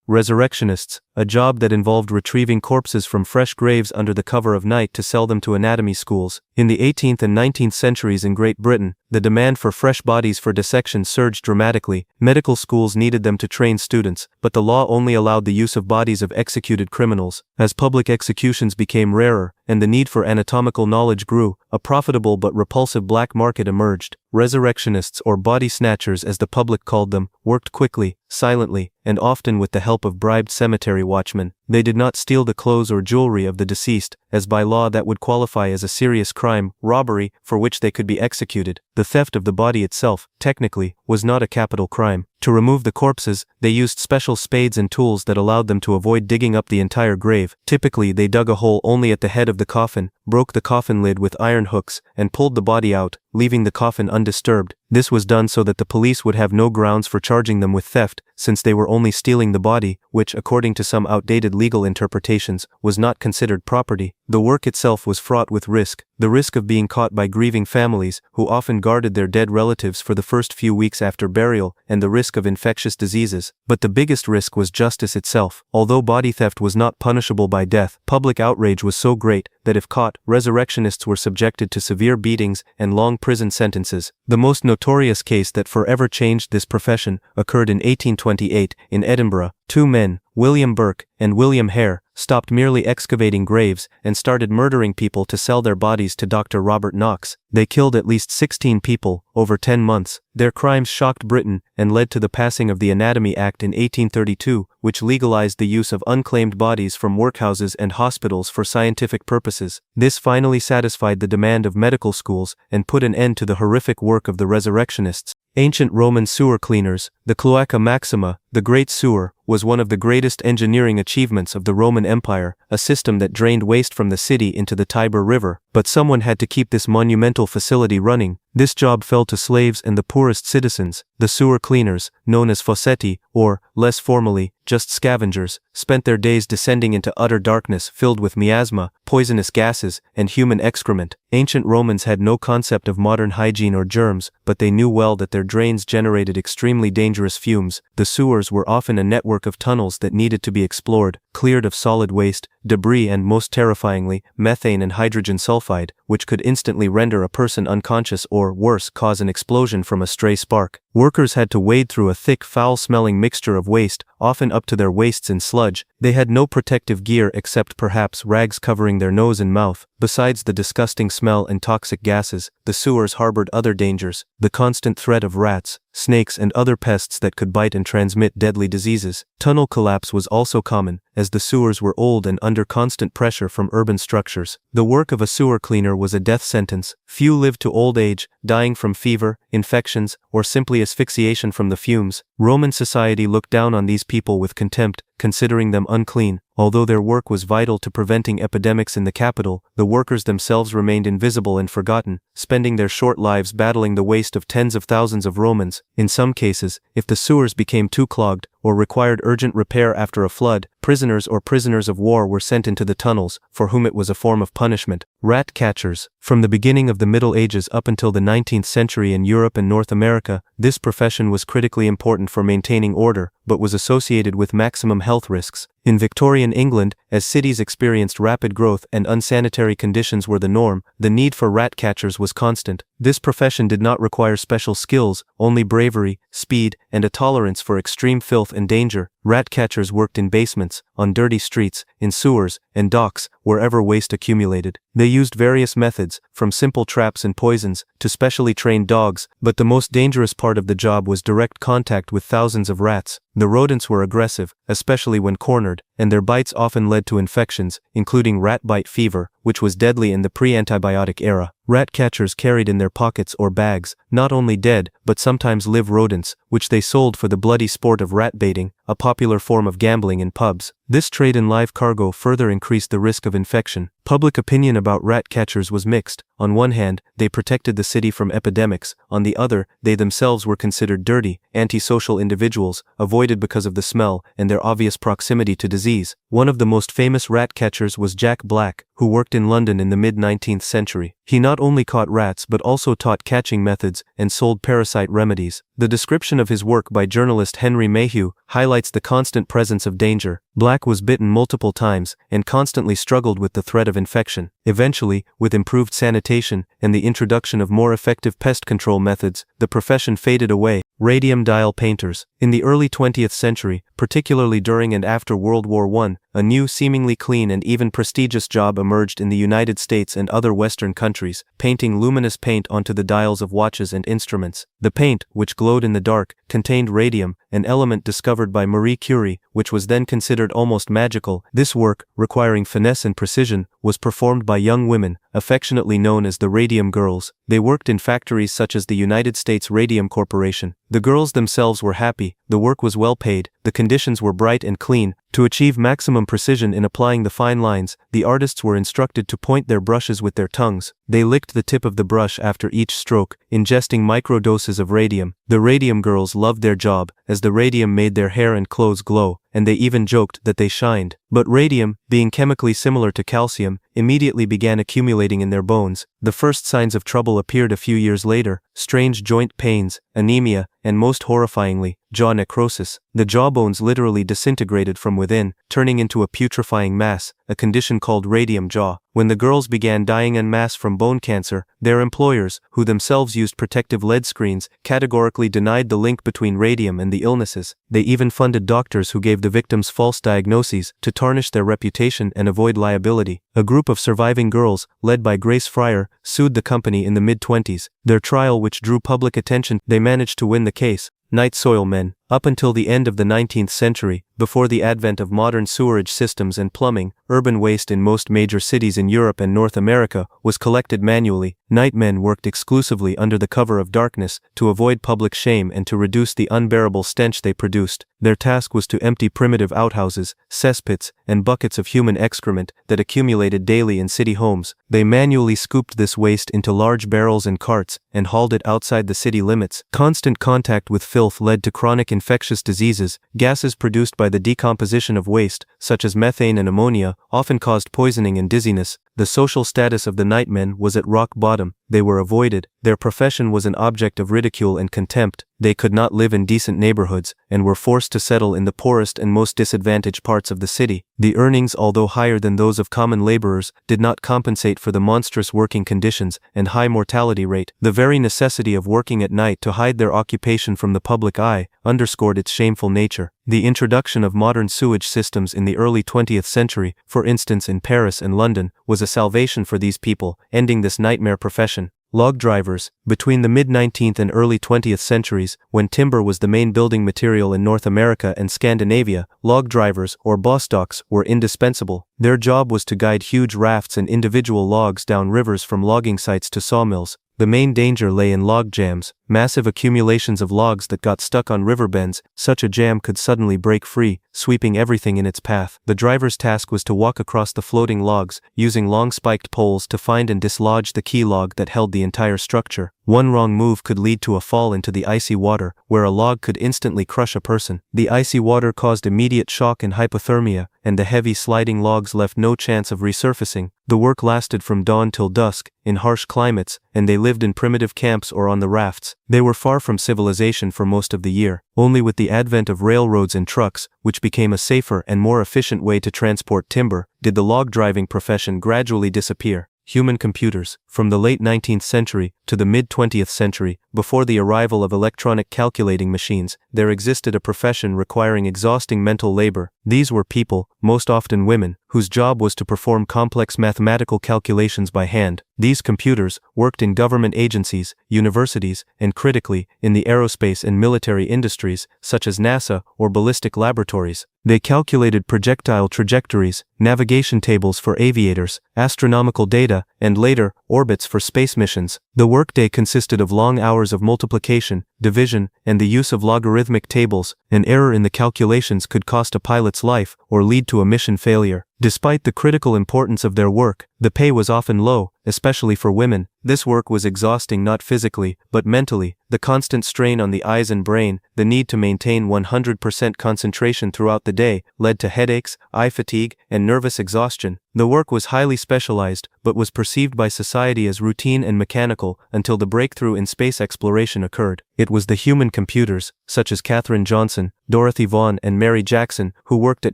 Resurrectionists, a job that involved retrieving corpses from fresh graves under the cover of night to sell them to anatomy schools. In the 18th and 19th centuries in Great Britain, the demand for fresh bodies for dissection surged dramatically. Medical schools needed them to train students, but the law only allowed the use of bodies of executed criminals. As public executions became rarer, and the need for anatomical knowledge grew, a profitable but repulsive black market emerged. Resurrectionists, or body snatchers as the public called them, worked quickly, silently, and often with the help of bribed cemetery watchmen. They did not steal the clothes or jewelry of the deceased, as by law that would qualify as a serious crime, robbery, for which they could be executed. The theft of the body itself, technically, was not a capital crime. To remove the corpses, they used special spades and tools that allowed them to avoid digging up the entire grave. Typically, they dug a hole only at the head of the coffin, broke the coffin lid with iron hooks, and pulled the body out, leaving the coffin undisturbed. This was done so that the police would have no grounds for charging them with theft, since they were only stealing the body, which, according to some outdated legal interpretations, was not considered property. The work itself was fraught with risk, the risk of being caught by grieving families, who often guarded their dead relatives for the first few weeks after burial, and the risk of infectious diseases. But the biggest risk was justice itself. Although body theft was not punishable by death, public outrage was so great that if caught, resurrectionists were subjected to severe beatings and long prison sentences. The most notorious case that forever changed this profession occurred in 1828 in Edinburgh. Two men, William Burke and William Hare, stopped merely excavating graves and started murdering people to sell their bodies to Dr. Robert Knox. They killed at least 16 people over 10 months. Their crimes shocked Britain and led to the passing of the Anatomy Act in 1832, which legalized the use of unclaimed bodies from workhouses and hospitals for scientific purposes. This finally satisfied the demand of medical schools and put an end to the horrific work of the resurrectionists. Ancient Roman sewer cleaners, the Cloaca Maxima, the Great Sewer, was one of the greatest engineering achievements of the Roman Empire, a system that drained waste from the city into the Tiber River. But someone had to keep this monumental facility running. This job fell to slaves and the poorest citizens. The sewer cleaners, known as fossetti, or, less formally, just scavengers, spent their days descending into utter darkness filled with miasma, poisonous gases, and human excrement. Ancient Romans had no concept of modern hygiene or germs, but they knew well that their drains generated extremely dangerous fumes. The sewers were often a network of tunnels that needed to be explored, cleared of solid waste, debris and most terrifyingly, methane and hydrogen sulfide, which could instantly render a person unconscious or, worse, cause an explosion from a stray spark. Workers had to wade through a thick, foul-smelling mixture of waste, often up to their waists in sludge. They had no protective gear except perhaps rags covering their nose and mouth. Besides the disgusting smell and toxic gases, the sewers harbored other dangers: the constant threat of rats, snakes and other pests that could bite and transmit deadly diseases. Tunnel collapse was also common, as the sewers were old and under constant pressure from urban structures. The work of a sewer cleaner was a death sentence. Few lived to old age, dying from fever, infections, or simply asphyxiation from the fumes. Roman society looked down on these people with contempt, considering them unclean. Although their work was vital to preventing epidemics in the capital, the workers themselves remained invisible and forgotten, spending their short lives battling the waste of tens of thousands of Romans. In some cases, if the sewers became too clogged, or required urgent repair after a flood, prisoners or prisoners of war were sent into the tunnels, for whom it was a form of punishment. Rat catchers. From the beginning of the Middle Ages up until the 19th century in Europe and North America, this profession was critically important for maintaining order, but was associated with maximum health risks. In Victorian England, as cities experienced rapid growth and unsanitary conditions were the norm, the need for rat catchers was constant. This profession did not require special skills, only bravery, speed, and a tolerance for extreme filth and danger. Rat catchers worked in basements, on dirty streets, in sewers, and docks, wherever waste accumulated. They used various methods, from simple traps and poisons, to specially trained dogs, but the most dangerous part of the job was direct contact with thousands of rats. The rodents were aggressive, especially when cornered, and their bites often led to infections, including rat bite fever, which was deadly in the pre-antibiotic era. Rat catchers carried in their pockets or bags, not only dead, but sometimes live rodents, which they sold for the bloody sport of rat baiting, a popular form of gambling in pubs. This trade in live cargo further increased the risk of infection. Public opinion about rat catchers was mixed. On one hand, they protected the city from epidemics. On the other, they themselves were considered dirty, antisocial individuals, avoided because of the smell and their obvious proximity to disease. One of the most famous rat catchers was Jack Black, who worked in London in the mid-19th century. He not only caught rats but also taught catching methods and sold parasite remedies. The description of his work by journalist Henry Mayhew highlights highlights the constant presence of danger. Black was bitten multiple times and constantly struggled with the threat of infection. Eventually, with improved sanitation and the introduction of more effective pest control methods, the profession faded away. Radium dial painters. In the early 20th century, particularly during and after World War I, a new, seemingly clean and even prestigious job emerged in the United States and other Western countries, painting luminous paint onto the dials of watches and instruments. The paint, which glowed in the dark, contained radium, an element discovered by Marie Curie, which was then considered almost magical. This work, requiring finesse and precision, was performed by young women, affectionately known as the Radium Girls. They worked in factories such as the United States Radium Corporation. The girls themselves were happy, the work was well paid, the conditions were bright and clean. To achieve maximum precision in applying the fine lines, the artists were instructed to point their brushes with their tongues. They licked the tip of the brush after each stroke, ingesting microdoses of radium. The Radium Girls loved their job, as the radium made their hair and clothes glow, and they even joked that they shined. But radium, being chemically similar to calcium, immediately began accumulating in their bones. The first signs of trouble appeared a few years later: strange joint pains, anemia, and most horrifyingly, jaw necrosis. The jawbones literally disintegrated from within, turning into a putrefying mass, a condition called radium jaw. When the girls began dying en masse from bone cancer, their employers, who themselves used protective lead screens, categorically denied the link between radium and the illnesses. They even funded doctors who gave the victims false diagnoses to tarnish their reputation and avoid liability. A group of surviving girls, led by Grace Fryer, sued the company in the mid-20s. Their trial, which drew public attention, they managed to win the case. Night soil men. Up until the end of the 19th century, before the advent of modern sewerage systems and plumbing, urban waste in most major cities in Europe and North America was collected manually. Nightmen worked exclusively under the cover of darkness to avoid public shame and to reduce the unbearable stench they produced. Their task was to empty primitive outhouses, cesspits, and buckets of human excrement that accumulated daily in city homes. They manually scooped this waste into large barrels and carts and hauled it outside the city limits. Constant contact with filth led to chronic infectious diseases. Gases produced by the decomposition of waste, such as methane and ammonia, often caused poisoning and dizziness. The social status of the nightmen was at rock bottom. They were avoided. Their profession was an object of ridicule and contempt. They could not live in decent neighborhoods and were forced to settle in the poorest and most disadvantaged parts of the city. The earnings, although higher than those of common laborers, did not compensate for the monstrous working conditions and high mortality rate. The very necessity of working at night to hide their occupation from the public eye underscored its shameful nature. The introduction of modern sewage systems in the early 20th century, for instance in Paris and London, was a salvation for these people, ending this nightmare profession. Log drivers. Between the mid-19th and early 20th centuries, when timber was the main building material in North America and Scandinavia, log drivers, or bossdocks, were indispensable. Their job was to guide huge rafts and individual logs down rivers from logging sites to sawmills. The main danger lay in log jams, massive accumulations of logs that got stuck on river bends. Such a jam could suddenly break free, sweeping everything in its path. The driver's task was to walk across the floating logs, using long spiked poles to find and dislodge the key log that held the entire structure. One wrong move could lead to a fall into the icy water, where a log could instantly crush a person. The icy water caused immediate shock and hypothermia, and the heavy sliding logs left no chance of resurfacing. The work lasted from dawn till dusk, in harsh climates, and they lived in primitive camps or on the rafts. They were far from civilization for most of the year. Only with the advent of railroads and trucks, which became a safer and more efficient way to transport timber, did the log driving profession gradually disappear. Human computers. From the late 19th century to the mid-20th century, before the arrival of electronic calculating machines, there existed a profession requiring exhausting mental labor. These were people, most often women, whose job was to perform complex mathematical calculations by hand. These computers worked in government agencies, universities, and critically, in the aerospace and military industries, such as NASA or ballistic laboratories. They calculated projectile trajectories, navigation tables for aviators, astronomical data, and later, orbits for space missions. The workday consisted of long hours of multiplication, division, and the use of logarithmic tables. An error in the calculations could cost a pilot's life or lead to a mission failure. Despite the critical importance of their work, the pay was often low, especially for women. This work was exhausting not physically, but mentally. The constant strain on the eyes and brain, the need to maintain 100% concentration throughout the day, led to headaches, eye fatigue, and nervous exhaustion. The work was highly specialized, but was perceived by society as routine and mechanical until the breakthrough in space exploration occurred. It was the human computers, such as Katherine Johnson, Dorothy Vaughan and Mary Jackson, who worked at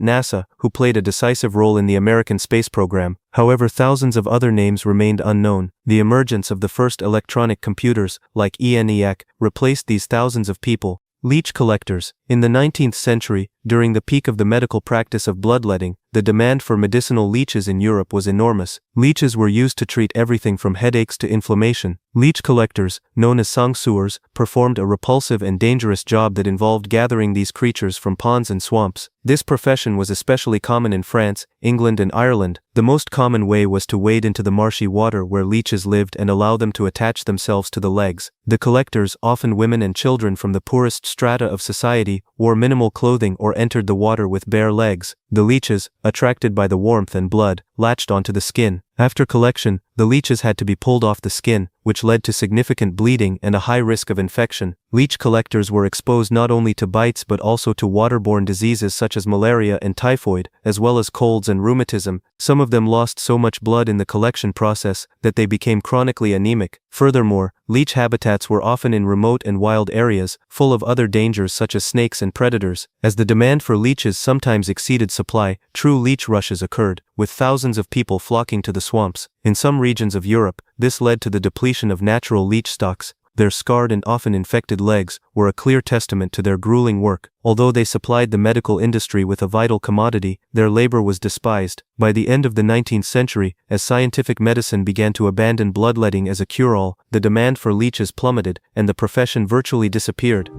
NASA, who played a decisive role in the American space program. However, thousands of other names remained unknown. The emergence of the first electronic computers, like ENIAC, replaced these thousands of people. Leech collectors. In the 19th century, during the peak of the medical practice of bloodletting, the demand for medicinal leeches in Europe was enormous. Leeches were used to treat everything from headaches to inflammation. Leech collectors, known as sangsuyers, performed a repulsive and dangerous job that involved gathering these creatures from ponds and swamps. This profession was especially common in France, England and Ireland. The most common way was to wade into the marshy water where leeches lived and allow them to attach themselves to the legs. The collectors, often women and children from the poorest strata of society, wore minimal clothing or entered the water with bare legs. The leeches, attracted by the warmth and blood, latched onto the skin. After collection, the leeches had to be pulled off the skin, which led to significant bleeding and a high risk of infection. Leech collectors were exposed not only to bites but also to waterborne diseases such as malaria and typhoid, as well as colds and rheumatism. Some of them lost so much blood in the collection process that they became chronically anemic. Furthermore, leech habitats were often in remote and wild areas, full of other dangers such as snakes and predators. As the demand for leeches sometimes exceeded supply, true leech rushes occurred, with thousands of people flocking to the swamps. In some regions of Europe, this led to the depletion of natural leech stocks. Their scarred and often infected legs were a clear testament to their grueling work. Although they supplied the medical industry with a vital commodity, their labor was despised. By the end of the 19th century, as scientific medicine began to abandon bloodletting as a cure-all, the demand for leeches plummeted, and the profession virtually disappeared.